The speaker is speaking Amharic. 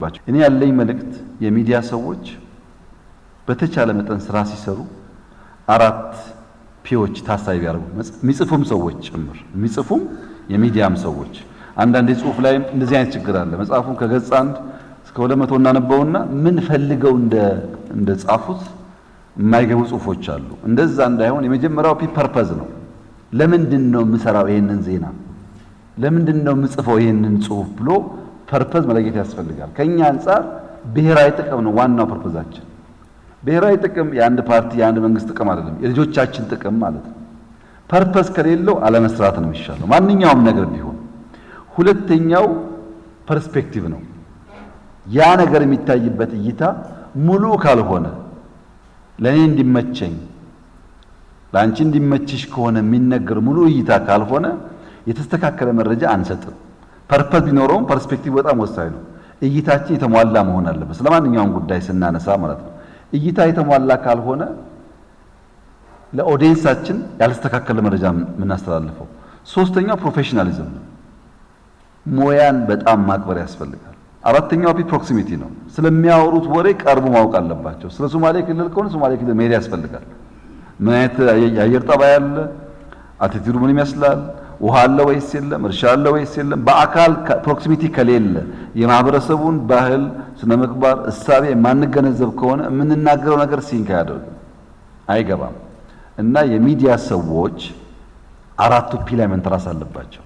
አለባቸው። እኔ ያለኝ መልእክት የሚዲያ ሰዎች በተቻለ መጠን ስራ ሲሰሩ 4 ፒዎች ታሳቢ ያደርጉ፣ የሚጽፉም ሰዎች ጭምር የሚጽፉም የሚዲያም ሰዎች። አንዳንድ ጽሁፍ ላይ እንደዚህ አይነት ችግር አለ። መጽሐፉን ከገጽ 1 እስከ 200 እናነበውና ምን ፈልገው እንደ ጻፉት የማይገቡ ጽሁፎች አሉ። እንደዛ እንዳይሆን የመጀመሪያው ፐርፐዝ ነው። ለምንድን ነው የምሰራው ይሄንን ዜና? ለምንድን ነው የምጽፈው ይሄንን ጽሁፍ ብሎ ፐርፐዝ መለየት ያስፈልጋል። ከኛ አንፃር ብሔራዊ ጥቅም ነው ዋናው ፐርፐዛችን። ብሔራዊ ጥቅም የአንድ ፓርቲ የአንድ መንግስት ጥቅም አይደለም፣ የልጆቻችን ጥቅም ማለት ነው። ፐርፐዝ ከሌለው አለመስራት ነው የሚሻለው ማንኛውም ነገር ቢሆን። ሁለተኛው ፐርስፔክቲቭ ነው። ያ ነገር የሚታይበት እይታ ሙሉ ካልሆነ ለኔ እንዲመቸኝ ለአንቺ እንዲመችሽ ከሆነ የሚነገር ሙሉ እይታ ካልሆነ የተስተካከለ መረጃ አንሰጥም። ፐርፐዝ ቢኖረውም ፐርስፔክቲቭ በጣም ወሳኝ ነው። እይታችን የተሟላ መሆን አለበት ስለማንኛውም ጉዳይ ስናነሳ ማለት ነው። እይታ የተሟላ ካልሆነ ለኦዲየንሳችን ያልተስተካከለ መረጃ የምናስተላልፈው። ሶስተኛው ፕሮፌሽናሊዝም ነው። ሞያን በጣም ማክበር ያስፈልጋል። አራተኛው ፕሮክሲሚቲ ነው። ስለሚያወሩት ወሬ ቀርቦ ማወቅ አለባቸው። ስለ ሶማሌ ክልል ከሆነ ሶማሌ ክልል መሄድ ያስፈልጋል። ምን አይነት የአየር ጠባይ አለ፣ አቲቲዩድ ምን ይመስላል፣ ውሃ አለ ወይስ የለም፣ እርሻ አለ ወይስ የለም። በአካል ፕሮክሲሚቲ ከሌለ የማህበረሰቡን ባህል፣ ስነ ምግባር፣ እሳቤ የማንገነዘብ ከሆነ የምንናገረው ነገር ሲንክ አያደርግም፣ አይገባም። እና የሚዲያ ሰዎች 4 ፒ ላይ መንተራስ አለባቸው።